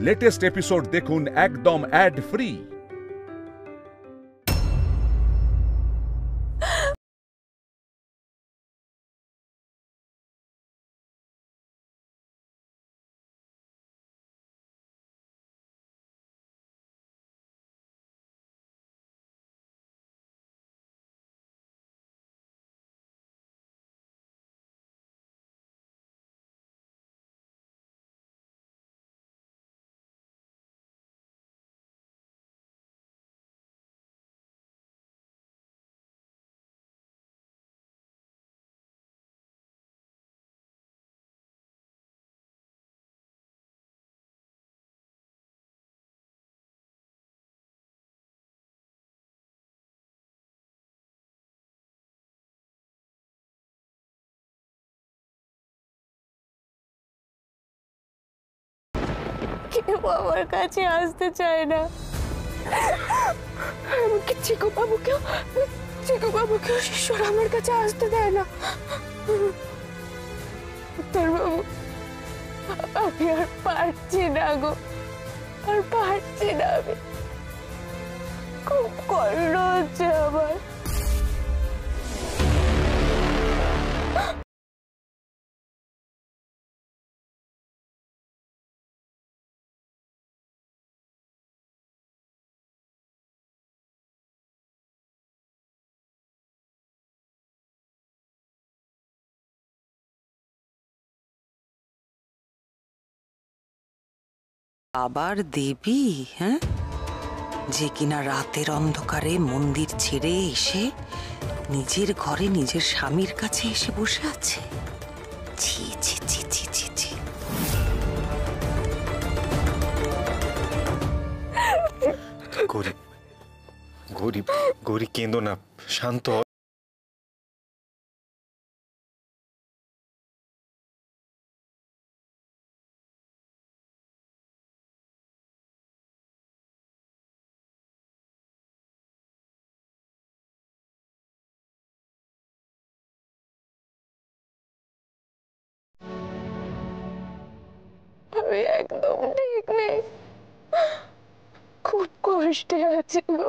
Latest episode দেখুন একদম add free. কেউ আমার কাছে আসতে চায় না। এমনকি চিকু বাবুকেও শিষ্যর আমার কাছে আসতে দেয় না। ডাক্তারবাবু, আমি আর পারছি না গো, আর পারছি না। আমি খুব কষ্ট হচ্ছে আমার। আবার দেবী, হ্যাঁ, যে কিনা রাতের অন্ধকারে মন্দির ছেড়ে এসে নিজের ঘরে নিজের স্বামীর কাছে এসে বসে আছে। ছি ছি ছি ছি ছি ছি। গৌরী কেঁদো না, শান্ত হ। আমি একদম ঠিক নেই, খুব কষ্টে আছি গো।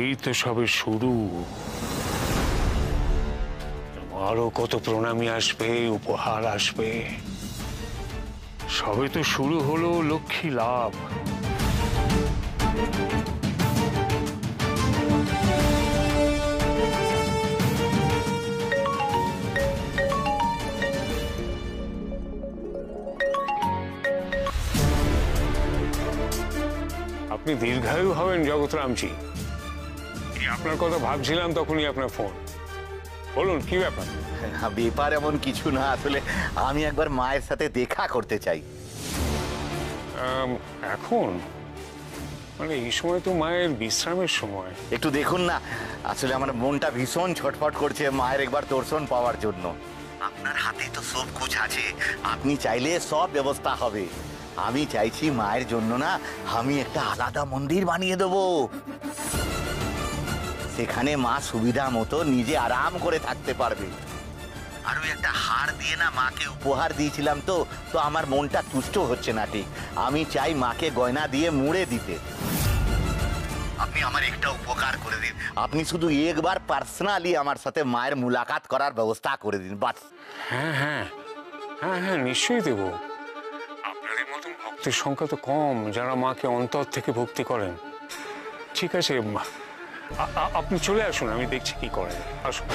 এই তো সবে শুরু, আরো কত প্রণামী আসবে, উপহার আসবে। সবে তো শুরু হলো লক্ষ্মী লাভ। আপনি দীর্ঘায়ু হবেন জগৎরামজি। আপনার কথা ভাবছিলাম, তখনই আপনার ফোন। বলুন কি ব্যাপার? ব্যাপার এমন কিছু না, আসলে আমি একবার মায়ের সাথে দেখা করতে চাই। এখন মানে এই সময় তো মায়ের বিশ্রামের সময়। একটু দেখুন না, আসলে আমার মনটা ভীষণ ছটফট করছে মায়ের একবার দর্শন পাওয়ার জন্য। আপনার হাতে তো সব কিছু আছে, আপনি চাইলে সব ব্যবস্থা হবে। আমি চাইছি মায়ের জন্য না আমি একটা আলাদা মন্দির বানিয়ে দেবো, সেখানে মা সুবিধা মতো নিজে আরাম করে থাকতে পারবে। আর ওই একটা হার দিয়ে না মাকে উপহার দিয়েছিলাম, তো আমার মনটা তুষ্ট হচ্ছে না ঠিক। আমি চাই মাকে গয়না দিয়ে মুড়ে দিতে। আপনি আমার একটা উপকার করে দিন, আপনি শুধু একবার পার্সোনালি আমার সাথে মায়ের মুলাকাত করার ব্যবস্থা করে দিন, বাস। হ্যাঁ হ্যাঁ হ্যাঁ হ্যাঁ, নিশ্চয়ই দেব। আপনাদের মতন ভক্ত ভক্তের সংখ্যা তো কম যারা মাকে অন্তর থেকে ভক্তি করেন। ঠিক আছে, আপনি চলে আসুন, আমি দেখছি কি করেন। আসুন।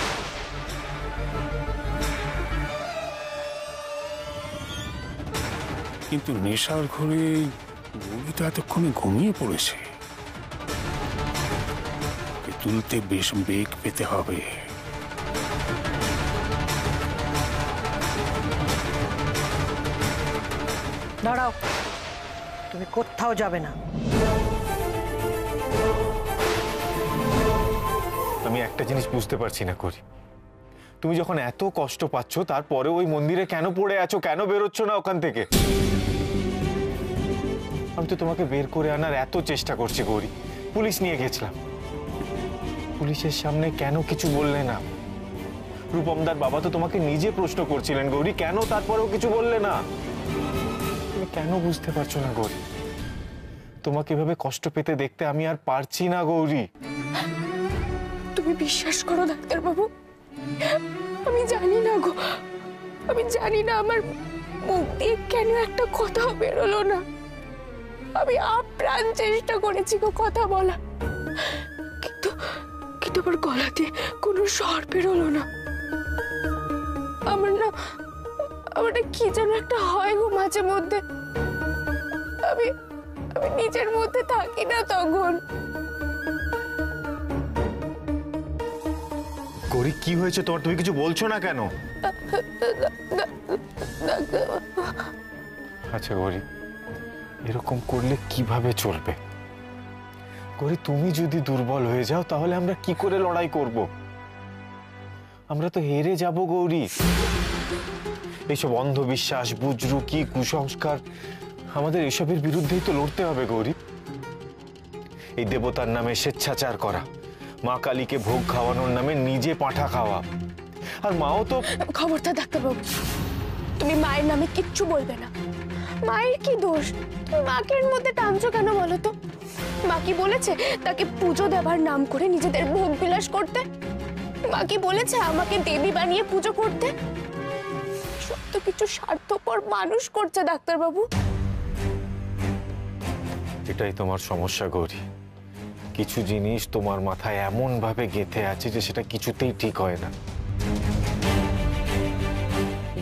কিন্তু নেশার ঘরে গৌরী তো এতক্ষণে ঘুমিয়ে পড়েছে। তুলতে বেশ বেগ পেতে হবে। দাঁড়াও, তুমি কোথাও যাবে না। আমি একটা জিনিস বুঝতে পারছি না করি, তুমি যখন এত কষ্ট পাচ্ছ তারপরে ওই মন্দিরে কেন পড়ে আছো, কেন বেরোচ্ছ না ওখান থেকে? আমি তো তোমাকে বের করে আনার এত চেষ্টা করছি গৌরী, পুলিশ নিয়ে গেছিলাম, পুলিশের সামনে কেন কিছু বললে না? রূপমদার বাবা তো তোমাকে নিজে প্রশ্ন করছিলেন গৌরী, কেন তারপরেও কিছু বললে না? তুমি কেন বুঝতে পারছো না গৌরী? তোমাকে এভাবে কষ্ট পেতে দেখতে আমি আর পারছি না গৌরী। তুমি বিশ্বাস করো ডাক্তারবাবু, আমি জানি না গো, আমি জানি না আমার মুখ দিয়ে কেন একটা কথা বেরোলো না। আমি আপ্রাণ চেষ্টা করেছি গো কথা বলা, কিন্তু কিন্তু আমার গলাতে কোনো স্বর বেরোলো না। আমার না কি যেন একটা হয় গো মাঝে মধ্যে, আমি আমি নিজের মধ্যে থাকি না তখন। গৌরী কি হয়েছে তোমার, তুমি কিছু বলছো না কেন? আচ্ছা গৌরী, এরকম করলে কিভাবে চলবে? গৌরী তুমি যদি দুর্বল হয়ে যাও তাহলে আমরা কি করে লড়াই করব? আমরা তো হেরে যাব গৌরী। এইসব অন্ধবিশ্বাস, বুজরুকি, কুসংস্কার, আমাদের এসবের বিরুদ্ধেই তো লড়তে হবে গৌরী। এই দেবতার নামে স্বেচ্ছাচার করা, মা কালীকে ভোগ খাওয়ানোর নামে নিজে পাঁঠা খাওয়া, আর মাও তো। খবরদার ডাক্তারবাবু, তুমি মায়ের নামে কিচ্ছু বলবে না। মায়ের কি দোষ? তুমি মাকে এর মধ্যে টানছো কেন বলো তো? মা কি বলেছে তাকে পুজো দেবার নাম করে নিজেদের ভোগ বিলাস করতে? মা কি বলেছে আমাকে দেবী বানিয়ে পুজো করতে? সব তো কিছু স্বার্থপর মানুষ করছে ডাক্তারবাবু। এটাই তোমার সমস্যা গৌরী, কিছু জিনিস তোমার মাথায় এমন ভাবে গেঁথে আছে যে সেটা কিছুতেই ঠিক হয় না।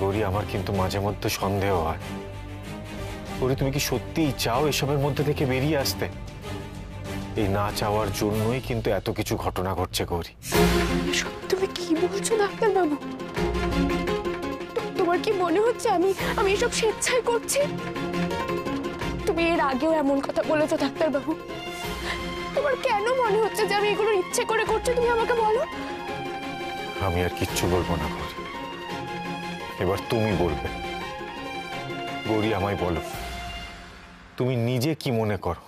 গৌরী আমার কিন্তু মাঝে মধ্যে সন্দেহ হয়, গৌরী তুমি কি সত্যিই চাও এসবের মধ্যে থেকে বেরিয়ে আসতে? এই না চাওয়ার জন্যই কিন্তু এত কিছু ঘটনা ঘটছে গৌরী। তুমি কি বলছো ডাক্তারবাবু? তোমার কি মনে হচ্ছে আমি এসব স্বেচ্ছায় করছি? তুমি এর আগেও এমন কথা বলেছো ডাক্তারবাবু। তোমার কেন মনে হচ্ছে যে আমি এগুলো ইচ্ছে করে করছি? তুমি আমাকে বলো। আমি আর কিচ্ছু বলবো না গৌরী, এবার তুমি বলবে। গৌরী আমায় বলো, তুমি নিজে কি মনে করো?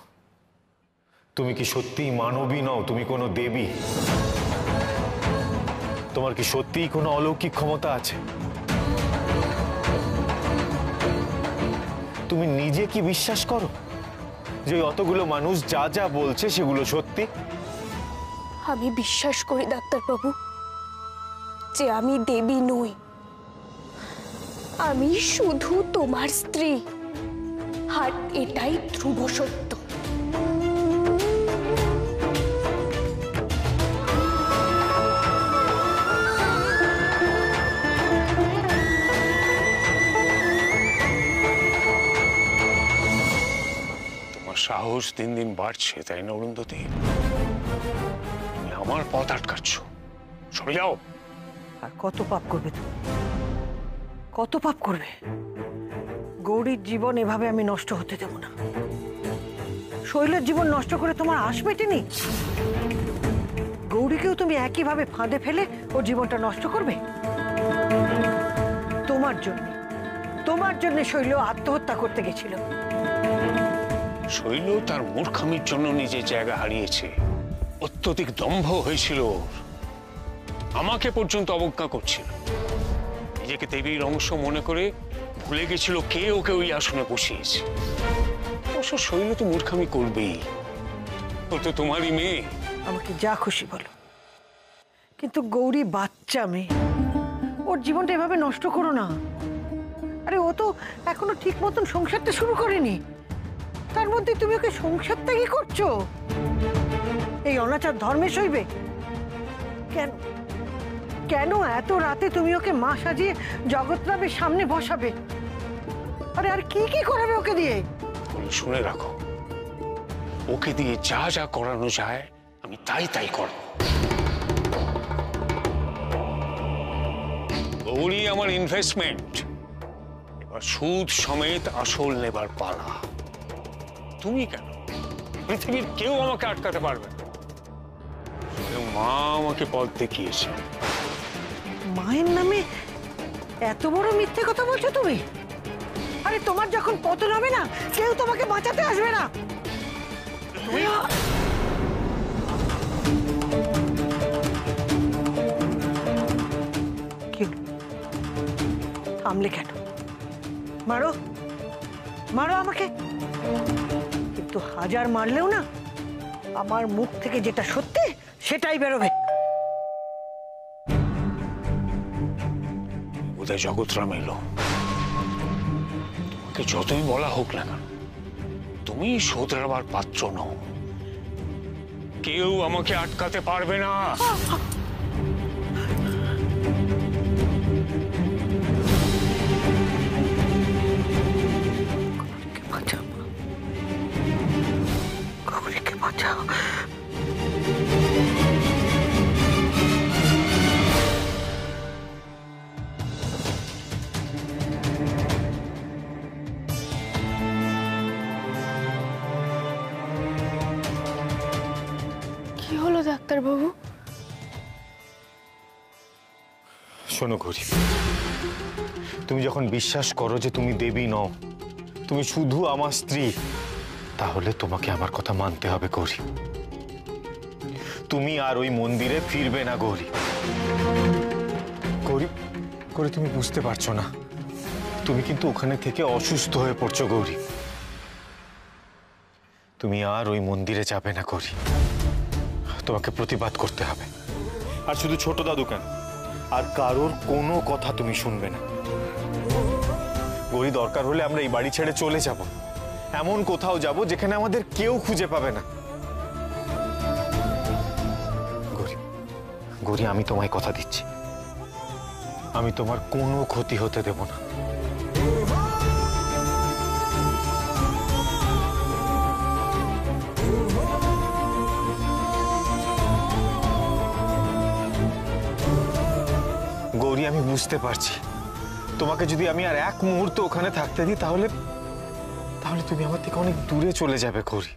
তুমি কি সত্যিই মানবী নও? তুমি কোনো দেবী? তোমার কি সত্যিই কোনো অলৌকিক ক্ষমতা আছে? তুমি নিজে কি বিশ্বাস করো যে অতগুলো মানুষ যা যা বলছে সেগুলো সত্যি? আমি বিশ্বাস করি ডাক্তারবাবু যে আমি দেবী নই, আমি শুধু তোমার স্ত্রী, আর এটাই ধ্রুব সত্য। সাহস দিন দিন বাড়ছে, তাই না অরুন্ধতী? তুমি আমার পথ আটকাচ্ছ, সরে যাও। আর কত পাপ করবে তুমি? কত পাপ করবে? গৌরীর জীবন এভাবে আমি নষ্ট হতে দেব না। শৈলের জীবন নষ্ট করে তোমার আশ মেটেনি? গৌরীকেও তুমি একইভাবে ফাঁদে ফেলে ওর জীবনটা নষ্ট করবে? তোমার জন্য শৈল আত্মহত্যা করতে গেছিল। শৈল তার মূর্খামির জন্য নিজের জায়গা হারিয়েছে, অত্যধিক দম্ভ হয়েছিল, আমাকে পর্যন্ত অবজ্ঞা করছিল, নিজেকে দেবীর অংশ মনে করে ভুলে গেছিল কে ওকে ওই আসনে বসিয়েছে। অবশ্য শৈল তো মূর্খামি করবেই, ও তো তোমারই মেয়ে। আমাকে যা খুশি বলো, কিন্তু গৌরী বাচ্চা মেয়ে, ওর জীবনটা এভাবে নষ্ট করো না। আরে ও তো এখনো ঠিক মতন সংসারটা শুরু করেনি, তার মধ্যে তুমি ওকে সংসার ত্যাগী করছো? এই অনাচার ধর্মে সইবে? কেন কেন এত রাতে তুমি ওকে মা সাজিয়ে জগৎরামের সামনে বসাবে? আরে আর কি কি করাবে ওকে দিয়ে? শুনে রাখো, ওকে দিয়ে যা যা করানো যায় আমি তাই করব। গৌরী আমার ইনভেস্টমেন্ট, এবার সুদ সমেত আসল নেবার পালা। তুমি কেন, পৃথিবীর কেউ আমাকে আটকাতে পারবে না। মা আমাকে পথ দেখিয়েছে। মায়ের নামে এত বড় মিথ্যে কথা বলছো তুমি? আরে তোমার যখন পতন হবে না, কেউ তোমাকে বাঁচাতে আসবে না। কি থামলে কেন? মারো মারো আমাকে, কিন্তু হাজার মারলেও না আমার মুখ থেকে যেটা সত্যি সেটাই বেরোবে। বোধহয় জগৎরাম এলো। তোমাকে যতই বলা হোক না কেন, তুমি শোধরাবার পাত্র নও। কেউ আমাকে আটকাতে পারবে না। গৌরীকে বাঁচাও। কি হলো ডাক্তারবাবু? শোনো গৌরী, তুমি যখন বিশ্বাস করো যে তুমি দেবী নও, তুমি শুধু আমার স্ত্রী, তাহলে তোমাকে আমার কথা মানতে হবে গৌরী। তুমি আর ওই মন্দিরে ফিরবে না গৌরী। গৌরী, গৌরী তুমি বুঝতে পারছো না, তুমি কিন্তু ওখানে থেকে অসুস্থ হয়ে পড়ছো গৌরী। তুমি আর ওই মন্দিরে যাবে না গৌরী, তোমাকে প্রতিবাদ করতে হবে। আর শুধু ছোট দাদু কেন, আর কারোর কোনো কথা তুমি শুনবে না গৌরী। দরকার হলে আমরা এই বাড়ি ছেড়ে চলে যাব, এমন কোথাও যাব যেখানে আমাদের কেউ খুঁজে পাবে না। গৌরী, গৌরী আমি তোমায় কথা দিচ্ছি, আমি তোমার কোনো ক্ষতি হতে দেব না। গৌরী আমি বুঝতে পারছি, তোমাকে যদি আমি আর এক মুহূর্ত ওখানে থাকতে দিই তাহলে তাহলে তুমি আমার থেকে অনেক দূরে চলে যাবে গৌরী।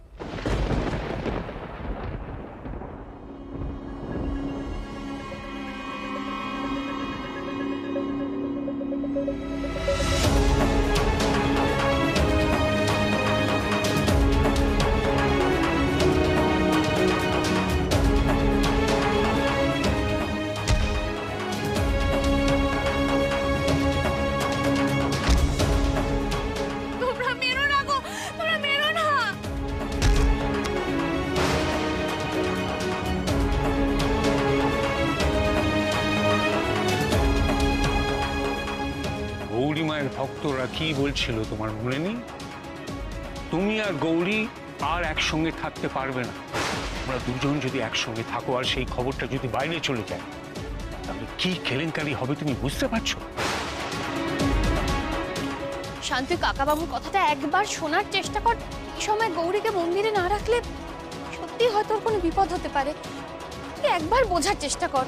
গৌরীমায়ের ভক্তরা কি বলছিল তোমার মনে নেই? তুমি আর গৌরী আর একসঙ্গে থাকতে পারবে না। তোমরা দুজন যদি একসঙ্গে থাকো আর সেই খবরটা যদি বাইরে চলে যায়, তাহলে কি কেলেঙ্কারি হবে তুমি বুঝতে পারছো? শান্তি, কাকাবাবুর কথাটা একবার শোনার চেষ্টা কর। এই সময় গৌরীকে মন্দিরে না রাখলে সত্যি হয়তো ওর কোনো বিপদ হতে পারে। তুই একবার বোঝার চেষ্টা কর।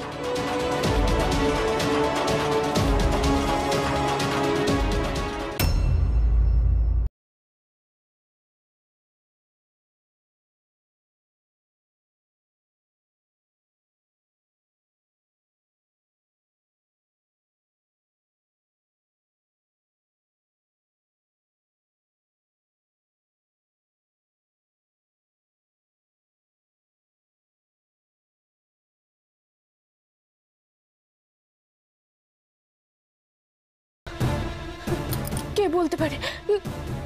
কে বলতে পারে,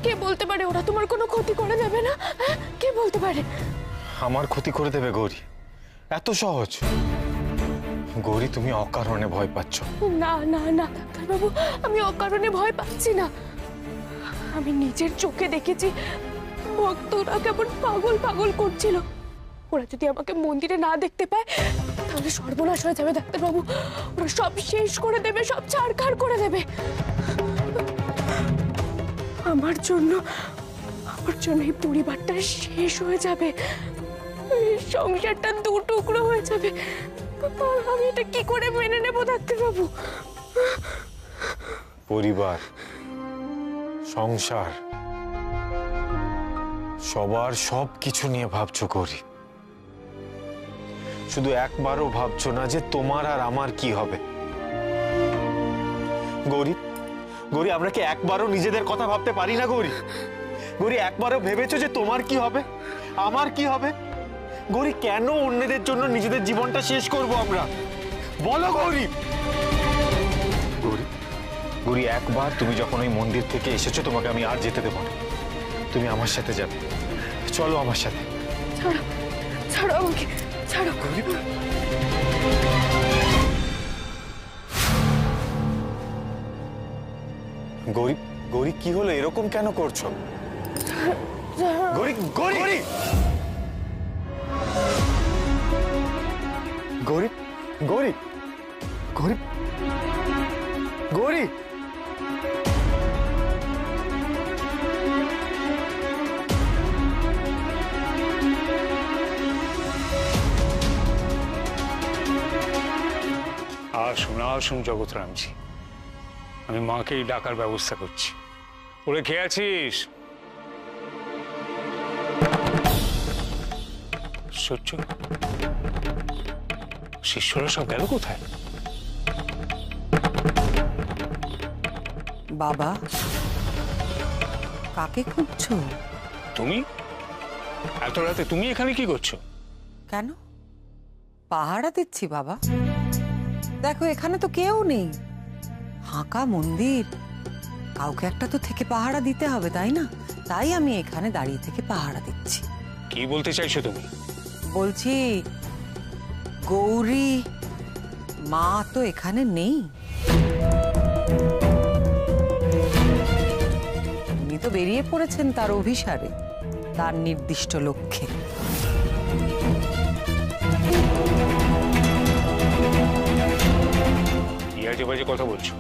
কে বলতে পারে ওরা তোমার কোনো ক্ষতি করে দেবে না? কে বলতে পারে? আমার ক্ষতি করে দেবে গৌরী? এত সহজ? গৌরী তুমি অকারণে ভয় পাচ্ছ। না না না ডাক্তারবাবু, আমি অকারণে ভয় পাচ্ছি না। আমি নিজের চোখে দেখেছি ভক্তরা কেমন পাগল পাগল করছিল। ওরা যদি আমাকে মন্দিরে না দেখতে পায় তাহলে সর্বনাশ হয়ে যাবে ডাক্তারবাবু। ওরা সব শেষ করে দেবে, সব ছাড়খাড় করে দেবে। আমার জন্য এই পরিবারটা শেষ হয়ে যাবে, এই সংসারটা দু টুকরো হয়ে যাবে। আর আমি এটা কি করে মেনে নেবো ডাক্তারবাবু? পরিবার, সংসার, সবার সব কিছু নিয়ে ভাবছো গৌরী, শুধু একবারও ভাবছো না যে তোমার আর আমার কি হবে। গৌরী, গৌরী, আমরা কি একবারও নিজেদের কথা ভাবতে পারি না গৌরী? গৌরী, একবারও ভেবেছো যে তোমার কি হবে, আমার কি হবে? গৌরী, কেন অন্যদের জন্য নিজেদের জীবনটা শেষ করব আমরা? বলো গৌরী। গৌরী, গৌরী, একবার তুমি যখন ওই মন্দির থেকে এসেছো তোমাকে আমি আর যেতে দেবো না। তুমি আমার সাথে যাবে, চলো আমার সাথে। ছাড়ো, ছাড়ো আমাকে, ছাড়ো। গৌরী, গৌরী, গৌরী, কি হলো? এরকম কেন করছো? গৌরী, গৌরী, গৌরী, গৌরী, গৌরী, গৌরী, গৌরী। আসুন জগৎরামজি, আমি মাকেই ডাকার ব্যবস্থা করছি। ওরে খেয়ে আছিস? সহ্য, শিষ্যরা সব গেল কোথায়? বাবা, কাকে খুঁজছো? তুমি এত রাতে তুমি এখানে কি করছো? কেন? পাহারা দিচ্ছি বাবা। দেখো, এখানে তো কেউ নেই, ফাঁকা মন্দির, কাউকে একটা তো থেকে পাহারা দিতে হবে, তাই না? তাই আমি এখানে দাঁড়িয়ে থেকে পাহারা দিচ্ছি। কি বলতে চাইছো তুমি? বলছি, গৌরী মা তো এখানে নেই, উনি তো বেরিয়ে পড়েছেন তার অভিসারে, তার নির্দিষ্ট লক্ষ্যে। কি আজে বাজে কথা বলছো?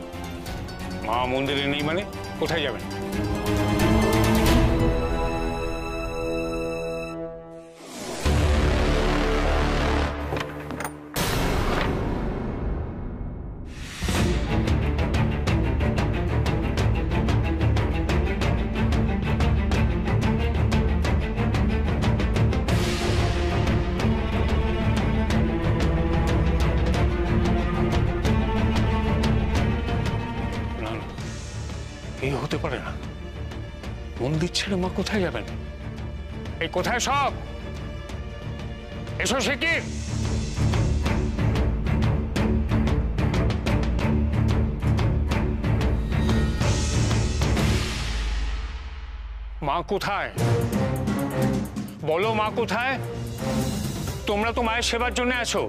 মা মন্দিরে নেই মানে কোথায় যাবেন? এই হতে পারে না, মন্দির ছেড়ে মা কোথায় যাবেন? এই কোথায় সব? এসো সে কি? মা কোথায়? বলো মা কোথায়? তোমরা তো মায়ের সেবার জন্য আছো,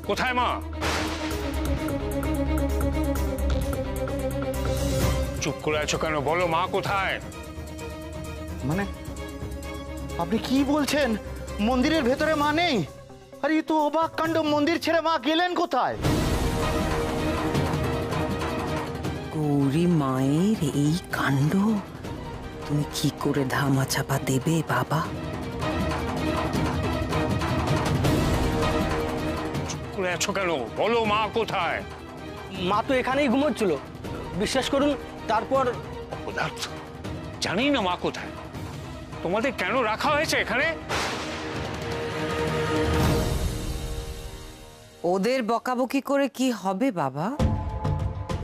কোথায় মা? চুপ করে আছো কেন? বলো মা কোথায়? মানে আপনি কি বলছেন? মন্দিরের ভেতরে মা নেই? আরে এ তো অবাক কাণ্ড, মন্দির ছেড়ে মা গেলেন কোথায়? গৌরী মায়ের এই কাণ্ড তুমি কি করে ধামা চাপা দেবে বাবা? চুপ করে আছো কেন? বলো মা কোথায়? মা তো এখানেই ঘুমোচ্ছিল, বিশ্বাস করুন। তারপর অপদার্থ, জানি না মা কোথায়। তোমাদের কেন রাখা হয়েছে এখানে? ওদের বকাবকি করে কি হবে বাবা?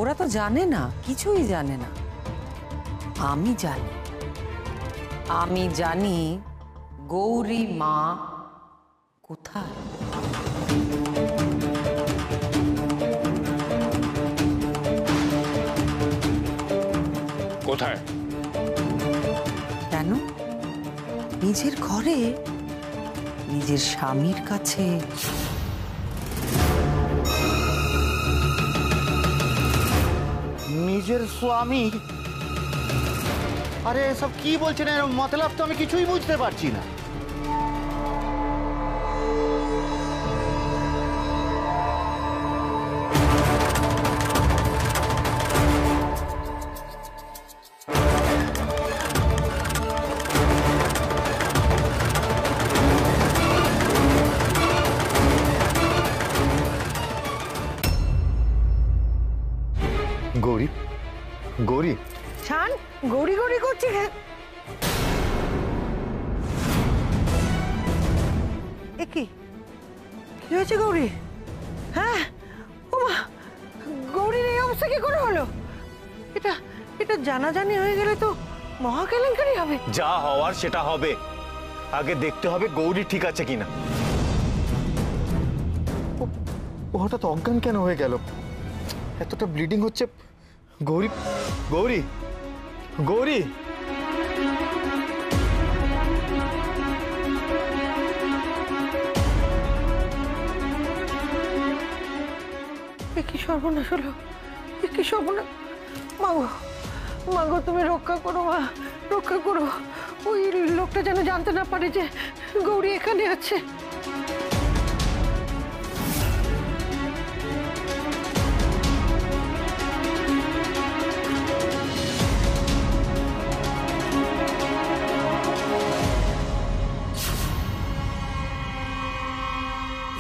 ওরা তো জানে না, কিছুই জানে না। আমি জানি, আমি জানি গৌরী মা কোথায়। কোথায়? কেন? নিজের ঘরে, নিজের স্বামীর কাছে। নিজের স্বামী? আরে এসব কি বলছেন, এর মতলব তো আমি কিছুই বুঝতে পারছি না। গৌরী, গৌরী, শান, গৌরী গৌরী করছি কেন? এ কি কি হয়েছে গৌরী? হ্যাঁ, ওমা, গৌরীর এই অবস্থা কি করে হলো? এটা এটা জানাজানি হয়ে গেলে তো মহা কেলেঙ্কারি হবে। যা হওয়ার সেটা হবে, আগে দেখতে হবে গৌরী ঠিক আছে কিনা। ও হঠাৎ অজ্ঞান কেন হয়ে গেল? এতটা ব্লিডিং হচ্ছে। গৌরী, গৌরী, গৌরী, এ কি সর্বনাশ হলো, এ কি সর্বনাশ! মাগো, মাগো, তুমি রক্ষা করো মা, রক্ষা করো। ওই লোকটা যেন জানতে না পারে যে গৌরী এখানে আছে।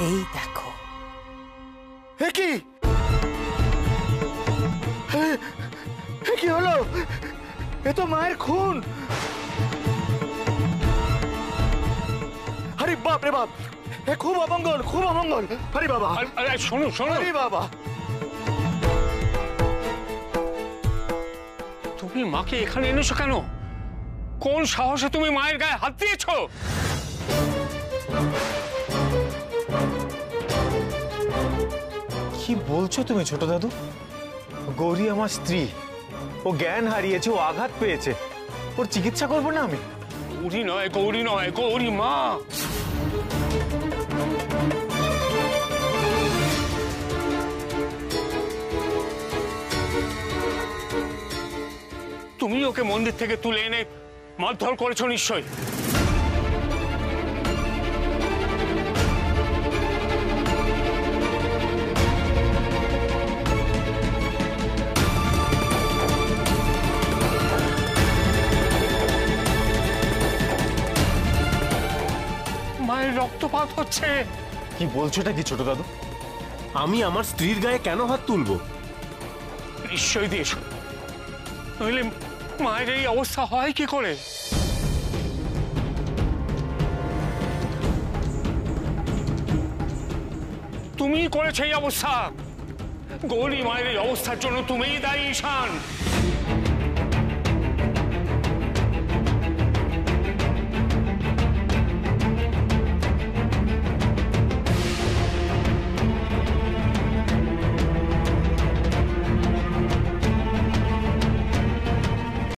এই দেখো, এ কি, এ কি হলো? এ তো মায়ের খুন। আরে বাপ রে বাপ, এ খুব অমঙ্গল, খুব অমঙ্গল। আরে বাবা, আরে শোনো শোনো, আরে বাবা, তুমি মাকে এখানে এনেছো কেন? কোন সাহসে তুমি মায়ের গায়ে হাত দিয়েছো? কি বলছো তুমি ছোট দাদু? গৌরী আমার স্ত্রী, ও জ্ঞান হারিয়েছে, ও আঘাত পেয়েছে, ওর চিকিৎসা করবো না আমি? গৌরী নয়, গৌরী নয়, গৌরী মা। তুমি ওকে মন্দির থেকে তুলে এনে মারধর করেছো নিশ্চয়। মায়ের রক্তপাত হচ্ছে। কি বলছোটা কি ছোট দাদু? আমি আমার স্ত্রীর গায়ে কেন হাত তুলবো? নিশ্চয় দিয়েছো, নইলে মায়ের এই অবস্থা হয় কি করে? তুমি করেছো এই অবস্থা। গৌরী মায়ের এই অবস্থার জন্য তুমিই দায়ী ঈশান।